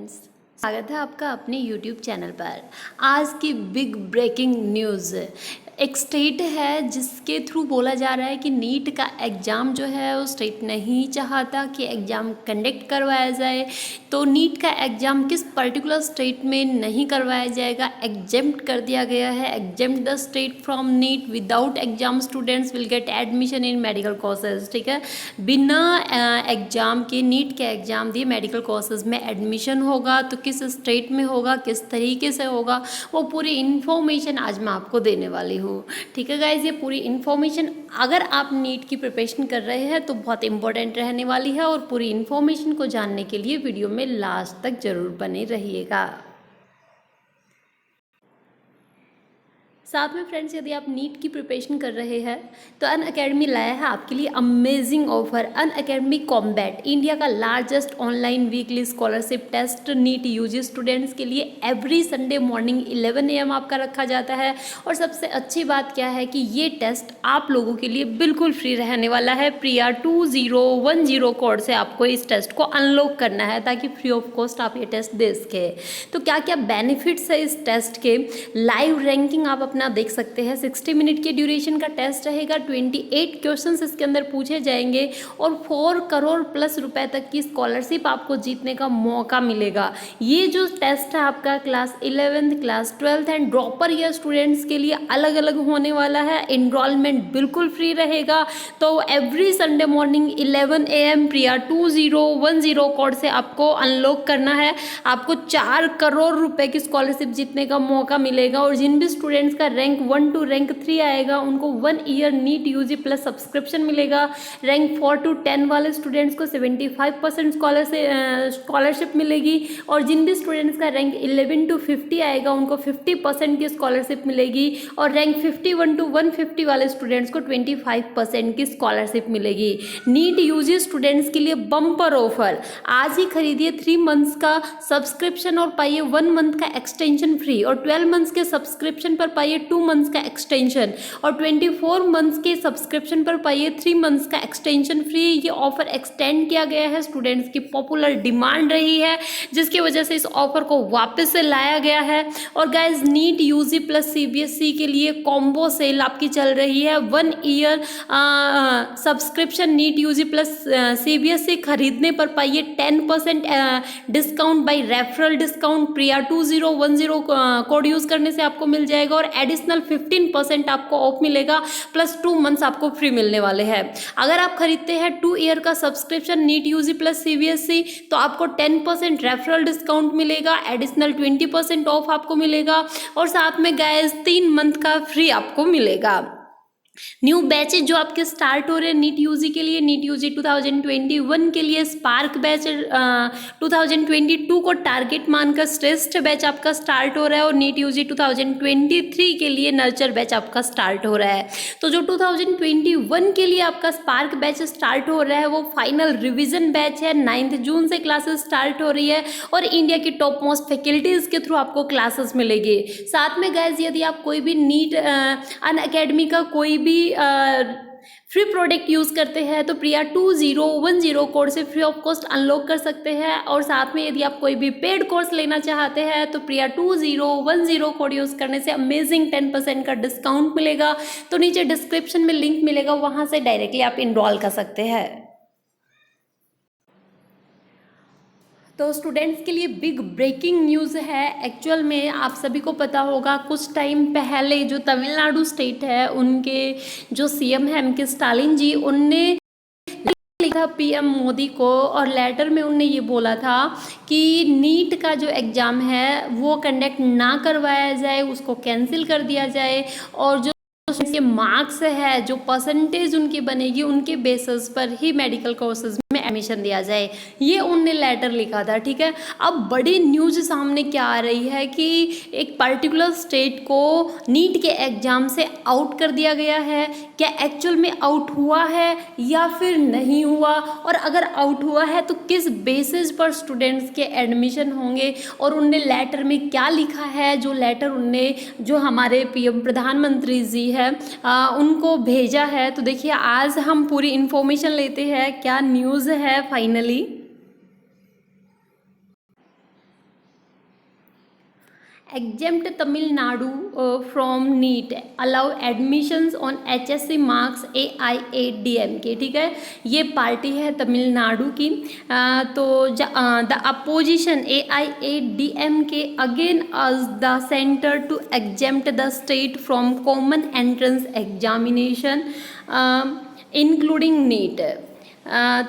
स्वागत है आपका अपने YouTube चैनल पर। आज की बिग ब्रेकिंग न्यूज़, एक स्टेट है जिसके थ्रू बोला जा रहा है कि नीट का एग्ज़ाम जो है वो स्टेट नहीं चाहता कि एग्ज़ाम कंडक्ट करवाया जाए। तो नीट का एग्ज़ाम किस पर्टिकुलर स्टेट में नहीं करवाया जाएगा, एग्जेम्प्ट कर दिया गया है। Exempt the state from NEET, without exam students will get admission in medical courses. ठीक है, बिना एग्ज़ाम के नीट के एग्ज़ाम दिए मेडिकल कोर्सेज में एडमिशन होगा। तो किस स्टेट में होगा, किस तरीके से होगा, वो पूरी इन्फॉर्मेशन आज मैं आपको देने वाली हूँ। ठीक है गाइज, ये पूरी इन्फॉर्मेशन अगर आप नीट की प्रिपरेशन कर रहे हैं तो बहुत इंपॉर्टेंट रहने वाली है, और पूरी इन्फॉर्मेशन को जानने के लिए वीडियो में लास्ट तक ज़रूर बने रहिएगा। साथ में फ्रेंड्स, यदि आप नीट की प्रिपरेशन कर रहे हैं तो अनअकैडमी लाया है आपके लिए amazing offer. Unacademy Combat, India का largest online weekly scholarship test NEET UG students के लिए एवरी संडे मॉर्निंग 11 AM आपका रखा जाता है। और सबसे अच्छी बात क्या है कि ये टेस्ट आप लोगों के लिए बिल्कुल फ्री रहने वाला है। प्रिया 2010 कोड से आपको इस टेस्ट को अनलॉक करना है ताकि फ्री ऑफ कॉस्ट आप ये टेस्ट दे सकें। तो क्या क्या बेनिफिट्स है इस टेस्ट के, लाइव रैंकिंग आप अपना देख सकते हैं। 60 मिनट के ड्यूरेशन का टेस्ट रहेगा। 28 क्वेश्चंस इसके अंदर पूछे जाएंगे और 4 करोड़ प्लस रुपए तक की स्कॉलरशिप आपको जीतने का मौका मिलेगा। ये जो टेस्ट है आपका class 11th, class 12th and dropper year students के लिए अलग अलग होने वाला है। इनरोलमेंट बिल्कुल फ्री रहेगा। तो every Sunday morning 11 AM Priya 2010 code से आपको अनलॉक करना है। आपको 4 करोड़ रुपए की स्कॉलरशिप जीतने का मौका मिलेगा। और जिन भी स्टूडेंट्स का रैंक 1 to रैंक 3 आएगा उनको 1 year NEET UG plus subscription मिलेगा। रैंक 4 to 10 वाले स्टूडेंट्स को 75% स्कॉलरशिप मिलेगी। और जिन भी स्टूडेंट्स का रैंक 11 to 50 आएगा उनको 50% की स्कॉलरशिप मिलेगी। और रैंक 51 to 150 वाले स्टूडेंट्स को 25% की स्कॉलरशिप मिलेगी। नीट यूजी स्टूडेंट्स के लिए बम्पर ऑफर, आज ही खरीदिए 3 मंथ्स का सब्सक्रिप्शन और पाइए 1 मंथ का एक्सटेंशन फ्री। और 12 मंथ्स के सब्सक्रिप्शन पर पाइए 2 मंथ्स का एक्सटेंशन। और 24 मंथ्स के सब्सक्रिप्शन पर पाइए 3 मंथ्स का एक्सटेंशन फ्री। ये ऑफर एक्सटेंड किया गया है, स्टूडेंट्स की पॉपुलर डिमांड रही है जिसकी वजह से इस ऑफर को वापस से लाया गया है। और guys, NEET UG plus CBSE के लिए कॉम्बो सेल आपकी चल रही है। 1 year subscription NEET UG plus CBSE खरीदने पर पाइए 10% discount by referral discount. Priya 2010 code use करने से आपको मिल जाएगा। और एडिशनल 15% आपको ऑफ मिलेगा, प्लस 2 मंथ्स आपको फ्री मिलने वाले हैं। अगर आप खरीदते हैं 2 ईयर का subscription NEET UG plus CBSE तो आपको 10% रेफरल डिस्काउंट मिलेगा, एडिशनल 20% ऑफ आपको मिलेगा। और साथ में गाइस 3 मंथ का फ्री आपको मिलेगा। न्यू बैचेज जो आपके स्टार्ट हो रहे हैं नीट यूजी के लिए, नीट यूजी 2021 के लिए स्पार्क बैच 2022 को टारगेट मानकर श्रेष्ठ बैच आपका स्टार्ट हो रहा है। और नीट यूजी 2023 के लिए नर्चर बैच आपका स्टार्ट हो रहा है। तो जो 2021 के लिए आपका स्पार्क बैच स्टार्ट हो रहा है वो फाइनल रिविजन बैच है। 9 जून से क्लासेस स्टार्ट हो रही है और इंडिया की टॉप मोस्ट फैकल्टीज के थ्रू आपको क्लासेस मिलेगी। साथ में गाइज, यदि आप कोई भी नीट अनअकैडमी का कोई भी फ्री प्रोडक्ट यूज़ करते हैं तो प्रिया 2010 कोड से फ्री ऑफ कॉस्ट अनलॉक कर सकते हैं। और साथ में यदि आप कोई भी पेड कोर्स लेना चाहते हैं तो प्रिया 2010 कोड यूज़ करने से अमेजिंग 10% का डिस्काउंट मिलेगा। तो नीचे डिस्क्रिप्शन में लिंक मिलेगा, वहाँ से डायरेक्टली आप इनरोल कर सकते हैं। तो स्टूडेंट्स के लिए बिग ब्रेकिंग न्यूज़ है। एक्चुअल में आप सभी को पता होगा कुछ टाइम पहले जो तमिलनाडु स्टेट है उनके जो CM है MK स्टालिन जी, उनने लिखा PM मोदी को और लेटर में उनने ये बोला था कि नीट का जो एग्ज़ाम है वो कंडक्ट ना करवाया जाए, उसको कैंसिल कर दिया जाए। और जो उनके मार्क्स है, जो परसेंटेज उनकी बनेगी उनके बेसिस पर ही मेडिकल कोर्सेज में एडमिशन दिया जाए, ये उनने लेटर लिखा था। ठीक है, अब बड़ी न्यूज़ सामने क्या आ रही है कि एक पर्टिकुलर स्टेट को नीट के एग्ज़ाम से आउट कर दिया गया है। क्या एक्चुअल में आउट हुआ है या फिर नहीं हुआ, और अगर आउट हुआ है तो किस बेसिस पर स्टूडेंट्स के एडमिशन होंगे, और उनने लेटर में क्या लिखा है। जो लेटर उनने जो हमारे PM प्रधानमंत्री जी है उनको भेजा है। तो देखिए, आज हम पूरी इन्फॉर्मेशन लेते हैं क्या न्यूज़ है finally. exempt Tamil Nadu from NEET, allow admissions on HSC marks AIADMK। ठीक है, ये पार्टी है तमिलनाडु की। तो the opposition AIADMK again as the center to exempt the state from common entrance examination including NEET।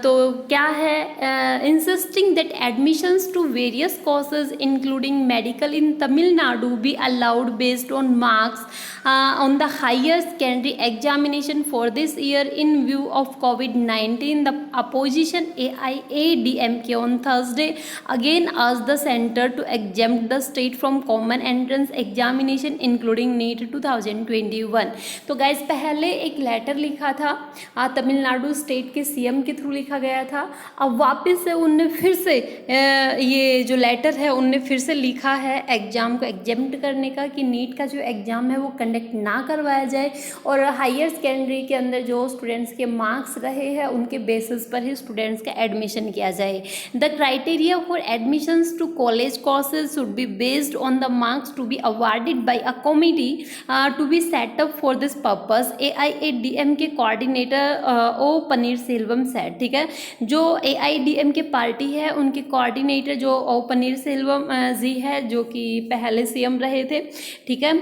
तो क्या है, insisting that admissions to various courses including medical in Tamil Nadu be allowed based on marks on the higher secondary examination for this year in view of COVID-19. The opposition AIADMK on Thursday again asked the center to exempt the state from common entrance examination including NEET 2021। तो guys पहले एक letter लिखा था Tamil Nadu state के CM के through लिखा गया था। अब वापस से उनने फिर से ये जो लेटर है उनने फिर से लिखा है एग्ज़ाम को एग्जेम्प्ट करने का, कि नीट का जो एग्ज़ाम है वो कंडक्ट ना करवाया जाए और हायर सेकेंडरी के अंदर जो स्टूडेंट्स के मार्क्स रहे हैं उनके बेसिस पर ही स्टूडेंट्स का एडमिशन किया जाए। The criteria for admissions to college courses should be based on the marks to be awarded by a committee to be set up for this purpose, AIADM के coordinator O Panneer Selvam said. ठीक है, जो AIADM के party है उनके coordinator जो ओ पनीर सेल्वम जी है, जो कि पहले सीएम रहे थे। ठीक है,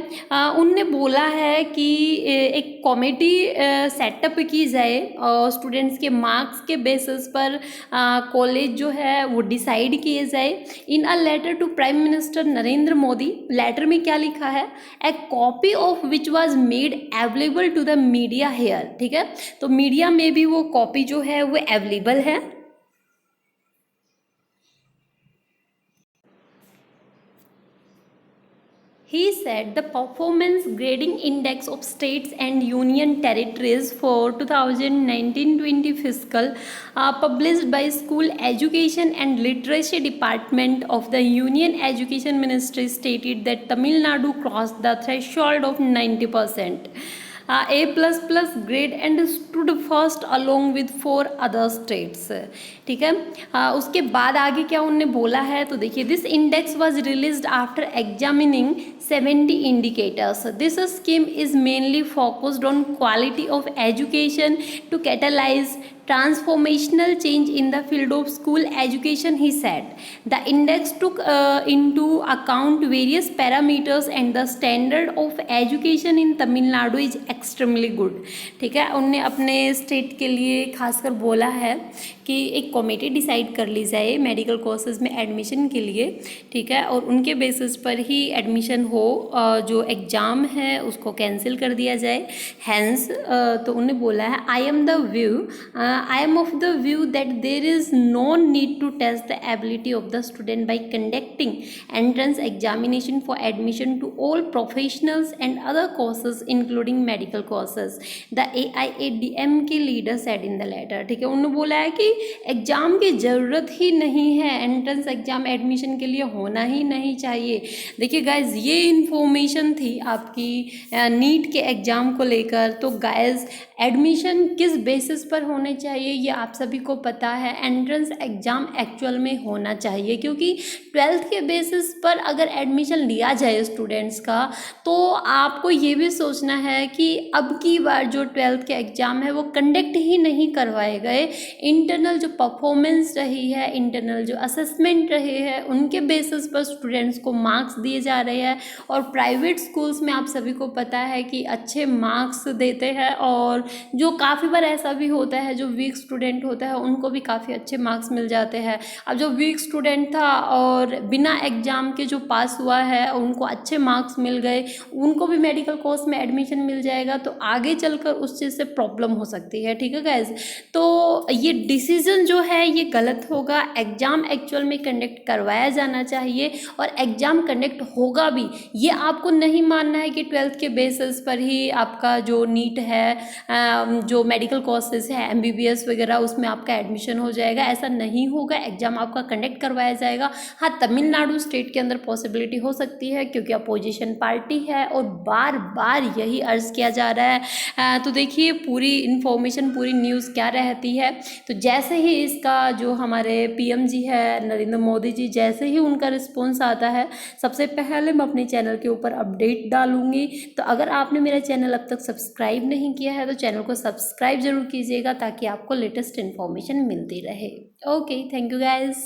उनने बोला है कि एक कमेटी सेटअप की जाए और स्टूडेंट्स के मार्क्स के बेसिस पर कॉलेज जो है वो डिसाइड किए जाए। In a letter to prime minister Narendra Modi, letter में क्या लिखा है, a copy of which was made available to the media here. ठीक है, तो मीडिया में भी वो कॉपी जो है वो अवेलेबल है। He said the performance grading index of states and union territories for 2019-20 fiscal published by School Education and Literacy Department of the Union Education Ministry stated that Tamil Nadu crossed the threshold of 90% A++ grade and stood first along with 4 other states। ठीक है, उसके बाद आगे क्या उन्होंने बोला है, तो देखिए, this index was released after examining 70 indicators. This scheme is mainly focused on quality of education to catalyze transformational change in the field of school education, he said. The index took into account various parameters and the standard of education in Tamil Nadu is extremely good। ठीक है, उनने अपने state के लिए खासकर बोला है कि एक कमेटी डिसाइड कर ली जाए मेडिकल कोर्सेज में एडमिशन के लिए। ठीक है, और उनके बेसिस पर ही एडमिशन हो, जो एग्ज़ाम है उसको कैंसिल कर दिया जाए। हैंस तो उन्होंने बोला है, आई am of the view that there is no need to test the ability of the student by conducting entrance examination for admission to all professionals and other courses including medical courses, the AIADM के leader said in the letter। ठीक है, उन्होंने बोला है कि exam की ज़रूरत ही नहीं है, एंट्रेंस एग्ज़ाम एडमिशन के लिए होना ही नहीं चाहिए। देखिए गाइज, ये इन्फॉर्मेशन थी आपकी नीट के एग्ज़ाम को लेकर। तो गाइज, एडमिशन किस बेसिस पर होने चाहिए ये आप सभी को पता है। एंट्रेंस एग्ज़ाम एक्चुअल में होना चाहिए, क्योंकि 12th के बेसिस पर अगर एडमिशन लिया जाए स्टूडेंट्स का, तो आपको ये भी सोचना है कि अब की बार जो 12th के एग्ज़ाम है वो कंडक्ट ही नहीं करवाए गए। इंटरनल जो परफॉर्मेंस रही है, इंटरनल जो असेसमेंट रहे हैं, उनके बेसिस पर स्टूडेंट्स को मार्क्स दिए जा रहे हैं। और प्राइवेट स्कूल्स में आप सभी को पता है कि अच्छे मार्क्स देते हैं, और जो काफ़ी बार ऐसा भी होता है जो वीक स्टूडेंट होता है उनको भी काफ़ी अच्छे मार्क्स मिल जाते हैं। अब जो वीक स्टूडेंट था और बिना एग्ज़ाम के जो पास हुआ है उनको अच्छे मार्क्स मिल गए, उनको भी मेडिकल कोर्स में एडमिशन मिल जाएगा, तो आगे चलकर उस चीज़ से प्रॉब्लम हो सकती है। ठीक है गाइज, तो ये डिसीज़न जो है ये गलत होगा। एग्ज़ाम एक्चुअल में कंडक्ट करवाया जाना चाहिए और एग्ज़ाम कंडक्ट होगा भी। ये आपको नहीं मानना है कि 12th के बेसिस पर ही आपका जो नीट है, जो मेडिकल कोर्सेज है MBBS वगैरह, उसमें आपका एडमिशन हो जाएगा। ऐसा नहीं होगा, एग्ज़ाम आपका कंडक्ट करवाया जाएगा। हाँ, तमिलनाडु स्टेट के अंदर पॉसिबिलिटी हो सकती है क्योंकि अपोजिशन पार्टी है और बार बार यही अर्ज़ किया जा रहा है। तो देखिए पूरी इन्फॉर्मेशन, पूरी न्यूज़ क्या रहती है। तो जैसे जैसे ही इसका जो हमारे पीएम जी है नरेंद्र मोदी जी, जैसे ही उनका रिस्पॉन्स आता है सबसे पहले मैं अपने चैनल के ऊपर अपडेट डालूंगी। तो अगर आपने मेरा चैनल अब तक सब्सक्राइब नहीं किया है तो चैनल को सब्सक्राइब जरूर कीजिएगा ताकि आपको लेटेस्ट इन्फॉर्मेशन मिलती रहे। Okay, thank you guys.